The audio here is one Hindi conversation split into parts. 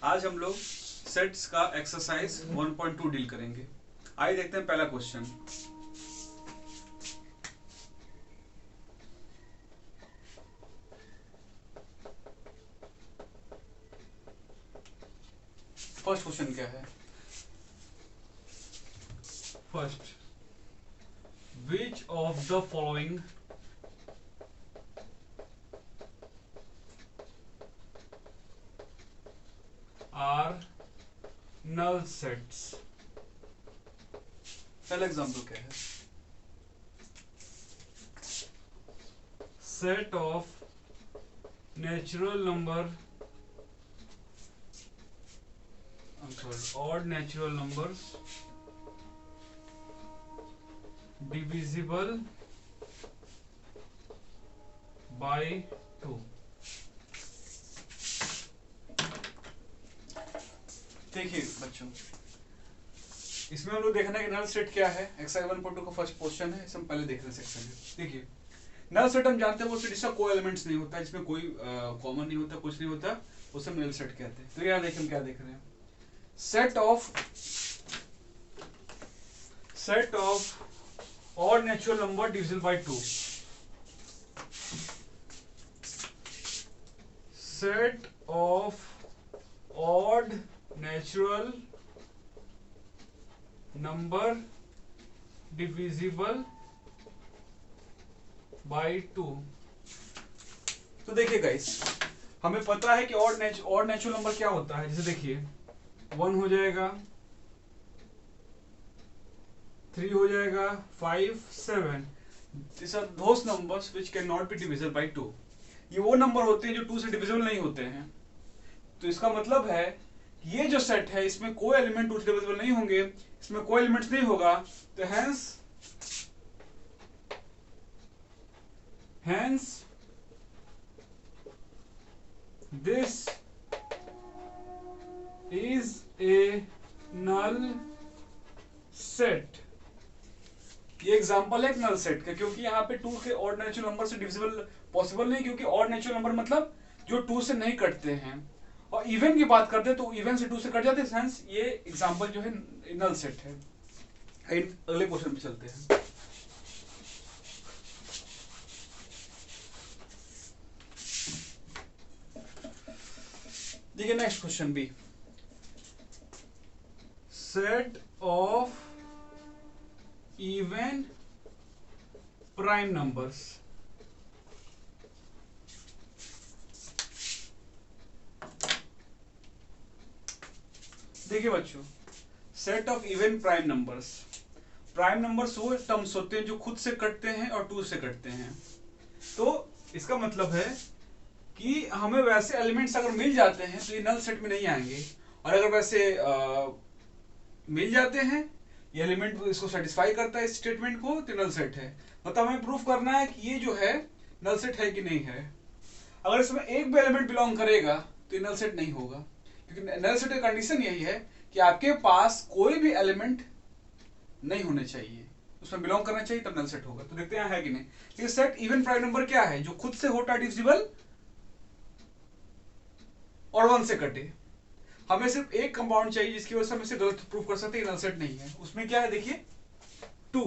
आज हम लोग सेट्स का एक्सरसाइज 1.2 डील करेंगे। आइए देखते हैं पहला क्वेश्चन। फर्स्ट क्वेश्चन क्या है? First, which of the following are null sets? पहला एग्जाम्पल क्या है? Set of natural number, odd natural numbers divisible by 2. देखिए बच्चों, इसमें हम लोग देखना है कि नल सेट क्या है। एक्सरसाइज 1.2 का फर्स्ट क्वेश्चन है, इसे हम पहले देख रहे हैं सेक्शन में। देखिए, नल सेट हम जानते हैं वो सेट जिसका कोई एलिमेंट्स नहीं होता, जिसमें कोई कॉमन नहीं होता, कुछ नहीं होता, उसे हम नल सेट कहते हैं। तो यहाँ देखिए हम क्या देख रहे हैं। Set of Odd natural number divisible by 2. Set of odd natural number divisible by 2. तो देखिए गाइस, हमें पता है कि ऑड नेचुरल नंबर क्या होता है। जैसे देखिए 1 हो जाएगा, 3 हो जाएगा, 5, 7। These are those numbers which cannot be divisible by 2। ये वो नंबर होते हैं जो 2 से डिविजिबल नहीं होते हैं। तो इसका मतलब है कि ये जो सेट है इसमें कोई एलिमेंट 2 से डिविजिबल नहीं होंगे, इसमें कोई एलिमेंट्स नहीं होगा। तो hence This is a null set. ये एग्जांपल है एक नल सेट का, क्योंकि यहाँ पे 2 के ऑड नेचुरल नंबर से डिविजिबल पॉसिबल नहीं, क्योंकि ऑड नेचुरल नंबर मतलब जो 2 से नहीं कटते हैं। और इवन की बात करते हैं तो इवन से 2 से कट जाते हैं। हेंस ये एग्जांपल जो है नल सेट है। अगले क्वेश्चन पे चलते हैं। देखिए नेक्स्ट क्वेश्चन भी। Set of even prime numbers. देखिए बच्चों, set of even prime numbers. Prime numbers वो टर्म्स होते हैं जो खुद से कटते हैं और 2 से कटते हैं। तो इसका मतलब है कि हमें वैसे एलिमेंट्स अगर मिल जाते हैं तो ये नल सेट में नहीं आएंगे, और अगर वैसे मिल जाते हैं, ये एलिमेंट इसको सेटिस्फाई करता है इस स्टेटमेंट को, तो नल सेट है। मतलब हमें प्रूफ करना है कि ये जो है नल सेट है कि नहीं है। अगर इसमें एक भी एलिमेंट बिलोंग करेगा तो ये नल सेट नहीं होगा, क्योंकि नल सेट का कंडीशन यही है कि आपके पास कोई भी एलिमेंट नहीं होने चाहिए, उसमें बिलोंग करना चाहिए, तब नल सेट होगा। तो देखते हैं है कि नहीं। ये सेट इवन प्राइम नंबर क्या है? जो खुद से होता है डिविजिबल और 1 से कटे। हमें सिर्फ एक कंपाउंड चाहिए जिसकी वजह से हम इसे गलत प्रूफ कर सकते हैं नल सेट नहीं है। उसमें क्या है देखिए 2।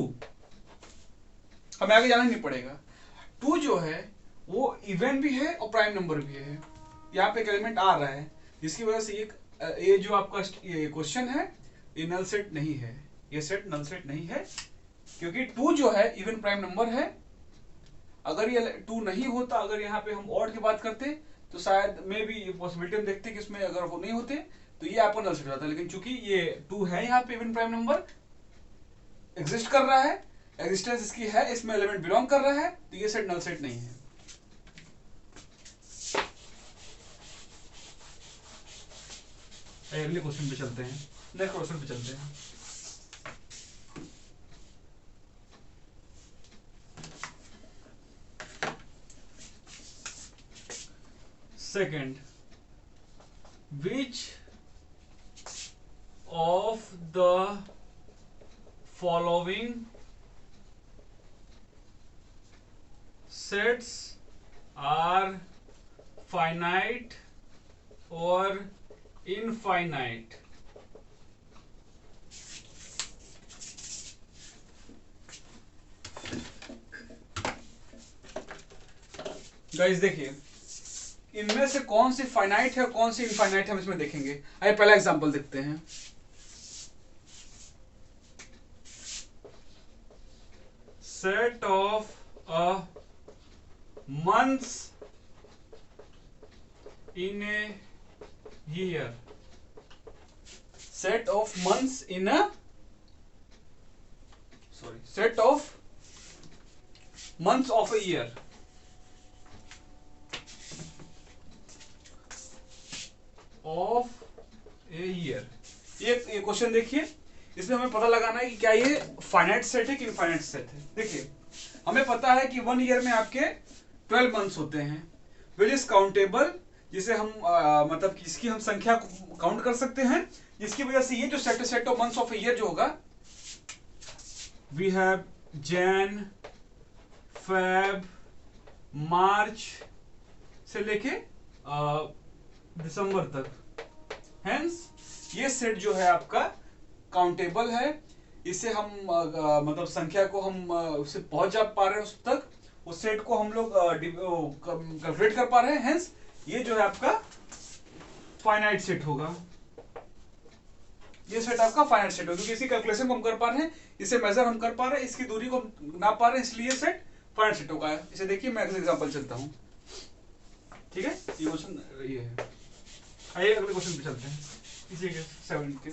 हमें आगे जाना ही नहीं पड़ेगा। 2 जो है वो इवन भी है और प्राइम नंबर भी है। यहाँ पे एक एलिमेंट आ रहा है जिसकी वजह से ये जो आपका ये क्वेश्चन है ये नल सेट नहीं है। ये सेट नल सेट नहीं है क्योंकि 2 जो है इवन प्राइम नंबर है। अगर ये 2 नहीं होता, अगर यहाँ पे हम ऑड की बात करते तो शायद में भी ये पॉसिबिलिटी हम देखते कि इसमें अगर वो नहीं होते तो ये आपको नल सेट होता। लेकिन चूंकि ये 2 है, यहाँ पे इवन प्राइम नंबर एग्जिस्ट कर रहा है, एग्जिस्टेंस इसकी है, इसमें एलिमेंट बिलोंग कर रहा है, तो ये सेट नल सेट नहीं है। अगले क्वेश्चन पे चलते हैं। नेक्स्ट क्वेश्चन पे चलते हैं। Second, which of the following sets are finite or infinite guys देखिए, इनमें से कौन सी फाइनाइट है और कौन सी इनफाइनाइट है हम इसमें देखेंगे। आइए पहला एग्जांपल देखते हैं। Set of a months in a year. Set of months in a set of months of a year. Of a year. ये क्वेश्चन देखिए, इसमें हमें पता लगाना है कि क्या ये फाइनाइट सेट है कि इनफाइनाइट सेट है। देखिए, हमें पता है कि 1 ईयर में आपके 12 मंथ्स होते हैं, विच इज काउंटेबल, जिसे हम मतलब कि इसकी हम संख्या को काउंट कर सकते हैं, जिसकी वजह से ये जो set of months of year जो होगा, वी हैव जैन, फेब, मार्च से लेके दिसंबर तक। हेंस ये सेट जो है आपका काउंटेबल है। इसे हम मतलब संख्या को हम उससे पहुंच जा पा रहे हैं उस तक, उस सेट को हम लोग कैलकुलेट कर पा रहे हैं। हेंस ये जो है आपका फाइनाइट सेट होगा। ये सेट आपका फाइनाइट सेट होगा क्योंकि इसकी कैलकुलेशन को हम कर पा रहे हैं, इसे मेजर हम कर पा रहे हैं, इसकी दूरी को हम नाप पा रहे हैं, इसलिए सेट फाइनाइट सेट होगा। इसे देखिए, मैं अगले एग्जांपल चलता हूं। ठीक है, ये क्वेश्चन ये है। आइए अगले क्वेश्चन पे चलते हैं, इसी के 7 के।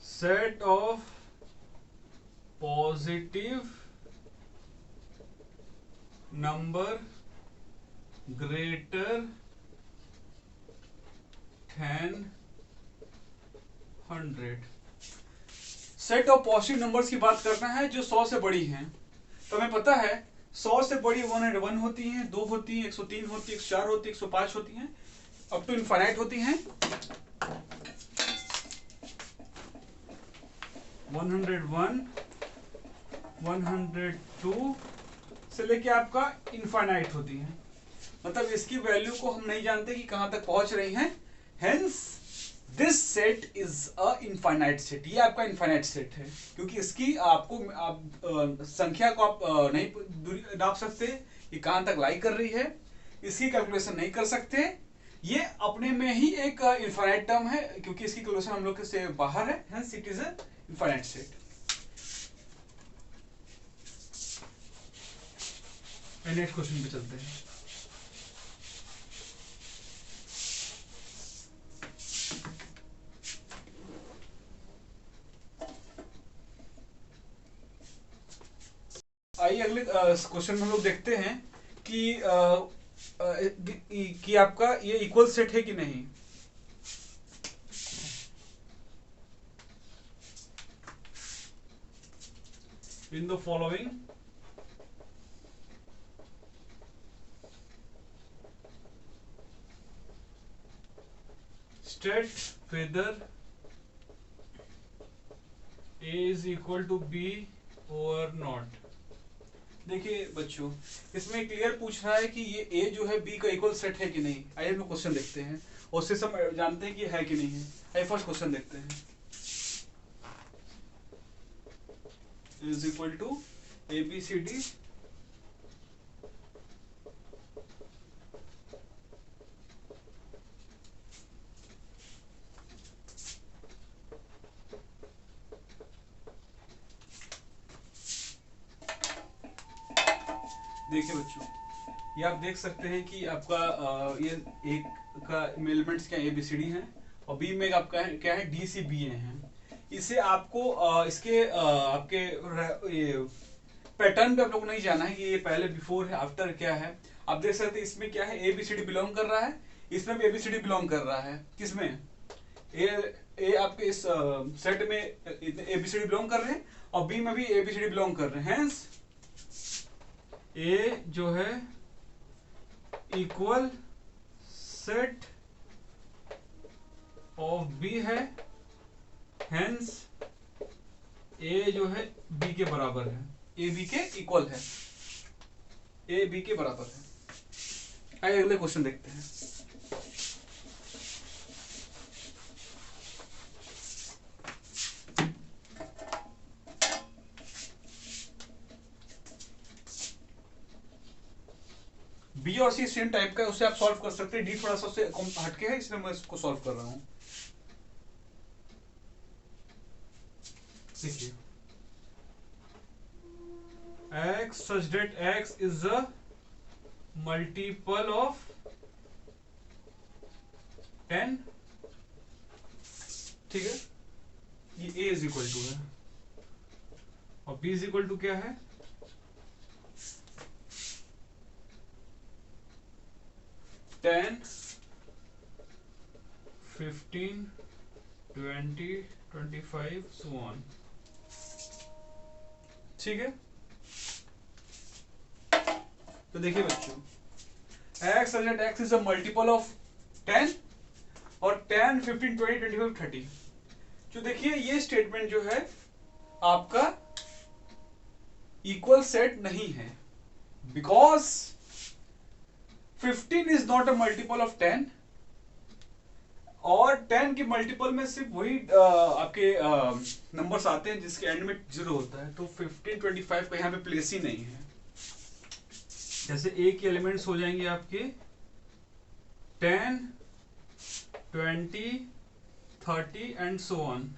Set of positive number greater than 100। Set of positive numbers की बात करना है जो 100 से बड़ी हैं। तो हमें पता है 100 से बड़ी 101 होती हैं, 2 होती हैं, 103 होती है, 104 होती है, 105 होती हैं, अप टू इनफाइनाइट होती हैं। 101, 102 से लेके आपका इनफाइनाइट होती है। मतलब इसकी वैल्यू को हम नहीं जानते कि कहां तक पहुंच रही हैं। Hence this set is a infinite set. ये आपका इनफाइनाइट सेट है क्योंकि इसकी आपको संख्या को आप नहीं नाप सकते कि कहां तक लाई कर रही है, इसकी कैलकुलेशन नहीं कर सकते। ये अपने में ही एक इनफाइनाइट टर्म है क्योंकि इसकी कैलकुलेशन हम लोग से बाहर है। Hence it is a infinite set. Next question पे चलते हैं। आइए अगले क्वेश्चन में हम लोग देखते हैं कि आपका ये इक्वल सेट है कि नहीं। In the following state whether A is equal to B or not। देखिए बच्चों, इसमें क्लियर पूछ रहा है कि ये ए जो है बी का इक्वल सेट है कि नहीं। आइए हम क्वेश्चन देखते हैं और उससे हम जानते हैं कि है कि नहीं है। आइए फर्स्ट क्वेश्चन देखते हैं। Is equal to A B C D. देखिए बच्चों, ये आप देख सकते हैं कि आपका ये एक का एलिमेंट्स क्या ए बी सी डी है और बी में आपका क्या है डी सी बी ए है। इसे आपको इसके आपके ये पैटर्न पे आप लोग नहीं जाना है कि ये पहले बिफोर है आफ्टर क्या है। आप देख सकते हैं इसमें क्या है A B C D belong कर रहा है, इसमें भी A B C D belong कर रहा है। किसमें ए आपके इस सेट में A B C D belong कर रहे हैं और बी में भी A B C D belong कर रहे हैं। हेंस ए जो है इक्वल सेट ऑफ बी है। हेंस ए जो है बी के बराबर है। ए बी के इक्वल है, ए बी के बराबर है। आइए अगले क्वेश्चन देखते हैं। बी और सी सेम टाइप का है, उससे आप सॉल्व कर सकते हैं। डी थोड़ा सा उससे हटके है, इसलिए मैं इसको सॉल्व कर रहा हूं। देखिए x such that x is a multiple of 10, ठीक है, ये a इज इक्वल टू है और b इज इक्वल टू क्या है? 10, 15, 20, 25 so on। ठीक है। तो देखिए बच्चों, x such that x is a multiple of 10 और 10, 15, 20, 25, 30। जो देखिए ये स्टेटमेंट जो है आपका इक्वल सेट नहीं है, because 15 is not a multiple of 10 और 10 के मल्टीपल में सिर्फ वही आपके नंबर्स आते हैं जिसके एंड में 0 होता है। तो 15, 25 का यहाँ पे प्लेस ही नहीं है। जैसे a के एलिमेंट्स हो जाएंगे आपके 10, 20, 30 एंड सो ऑन,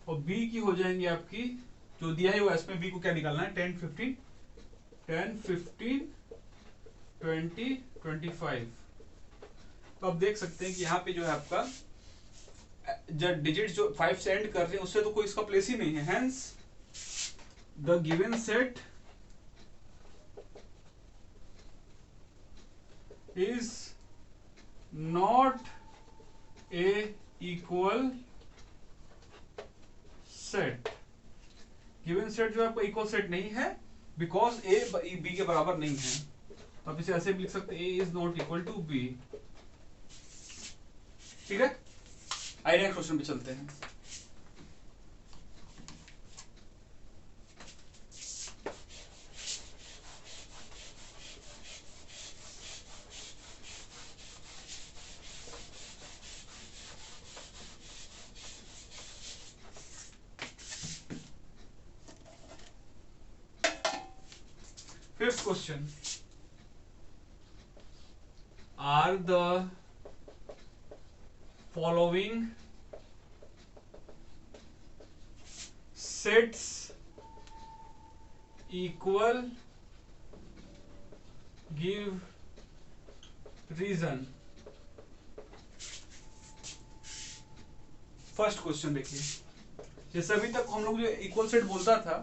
और b की हो जाएंगी आपकी जो दिया है वो इसमें b को क्या निकालना है 10, 15, 20, 25। तो आप देख सकते हैं कि यहाँ पे जो है आपका जब डिजिट जो 5 से एंड कर रहे हैं उससे तो कोई इसका प्लेस ही नहीं है। Hence the given set is not a equal set। Given set जो आपका इक्वल सेट नहीं है बिकॉज ए बी के बराबर नहीं है। तो आप इसे ऐसे भी लिख सकते हैं, A is not equal to B. ठीक है, आइए नेक्स्ट क्वेश्चन पे चलते हैं। Fifth question, are the following sets equal, give reason। First question देखिए, जैसे अभी तक हम लोग जो इक्वल सेट बोलता था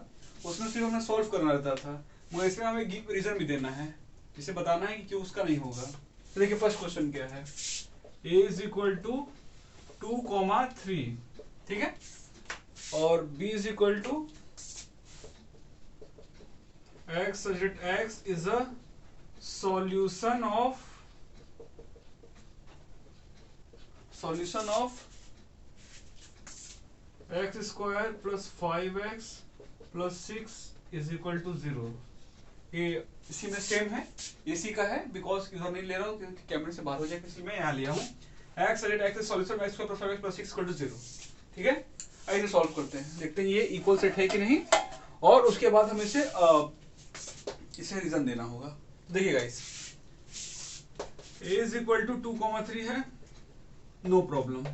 उसमें सिर्फ हमें सॉल्व करना रहता था, मगर इसमें हमें गिव रीजन भी देना है, जिसे बताना है कि क्यों उसका नहीं होगा। तो देखिए फर्स्ट क्वेश्चन क्या है, a इज इक्वल टू 2,3, ठीक है, और b is equal to x such that x is a solution of x square plus 5x plus 6 is equal to 0। ये इसी में सेम है, इसी का है, बिकॉज इधर नहीं ले रहा हूँ क्योंकि कैमरे से बाहर हो जाएगा, इसलिए मैं यहाँ लिया हूँ। x such that x is solution of x square plus 5x plus 6 equal to 0। ठीक है, आइए सॉल्व करते हैं, देखते हैं ये इक्वल सेट है कि नहीं, और उसके बाद हमें इसे रीजन देना होगा। देखिए guys, a is equal to 2,3 है, नो प्रॉब्लम।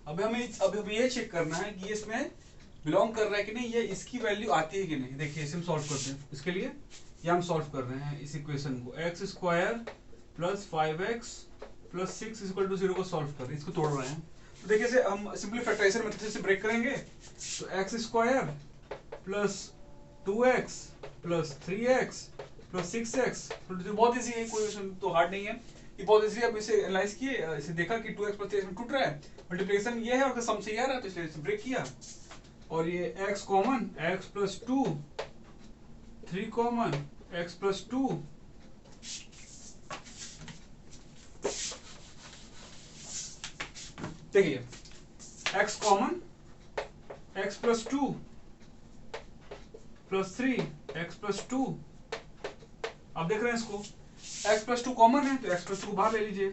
अब हमें ये चेक करना है कि इसमें बिलोंग कर रहा है कि नहीं, ये इसकी वैल्यू आती है कि नहीं। देखिए इसे हम सॉल्व करते हैं, इसके लिए ये हम सॉल्व कर रहे हैं इस इक्वेशन को, x square plus 5x plus 6 equal to 0 को सॉल्व कर रहे हैं, इसको तोड़ रहे हैं। तो देखिए इसे हम सिंपली फैक्टराइजेशन मेथड से ब्रेक करेंगे, तो x square plus 2x plus 3x plus 6x, बहुत इजी है, कोई तो हार्ड नहीं है, ये बहुत इजी। अब इसे एनालाइज किए, इसे देखा कि 2x प्लस 3x में टूट रहा है, मल्टीप्लिकेशन ये है और सम से ये आ रहा है, तो इसलिए इसे ब्रेक किया, और ये x common, x plus 2, 3 common, x plus 2, देखिए x common, x plus 2 plus 3 x plus 2। अब देख रहे हैं इसको, x प्लस 2 कॉमन है तो x प्लस 2 को बाहर ले लीजिए,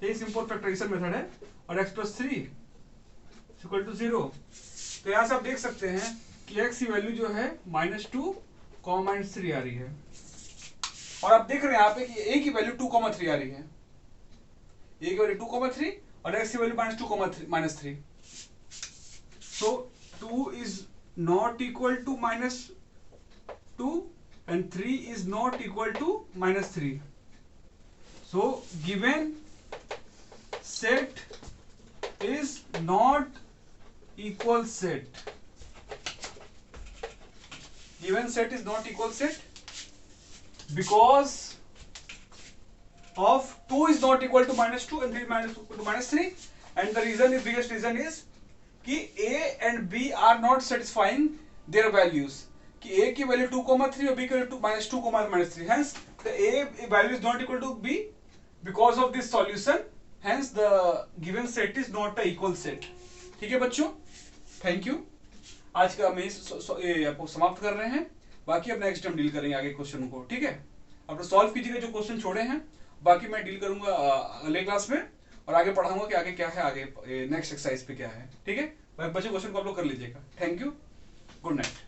यही सिंपल फैक्टराइजेशन मेथड है। और x प्लस 3 इक्वल टू 0। तो यहां से आप देख सकते हैं कि x की वैल्यू जो है -2 -3 आ रही है। और आप देख रहे हैं यहाँ पे कि a की वैल्यू 2,3 आ रही है, a की वैल्यू 2,3 और x की value -2,3। So 2 is not equal to -2 and 3 is not equal to -3. So given set is not equal set. Given set is not equal set because of 2 is not equal to -2 and 3 is equal to -3, and the reason is, biggest reason is कि A and B are not satisfying their values. कि A की वैल्यू 2,3 और B की value -2, -3, hence the A value is not equal to B because of this solution, hence the given set is not a equal set। ठीक है बच्चों, थैंक यू। आज का हम आपको समाप्त कर रहे हैं, बाकी अब नेक्स्ट टाइम डील करेंगे आगे क्वेश्चन को। ठीक है, अब सॉल्व कीजिएगा जो क्वेश्चन छोड़े हैं, बाकी मैं डील करूंगा अगले क्लास में और आगे पढ़ाऊंगा कि आगे क्या है, आगे नेक्स्ट एक्सरसाइज पे क्या है। ठीक है बच्चों, क्वेश्चन को आप लोग कर लीजिएगा। Thank you, good night.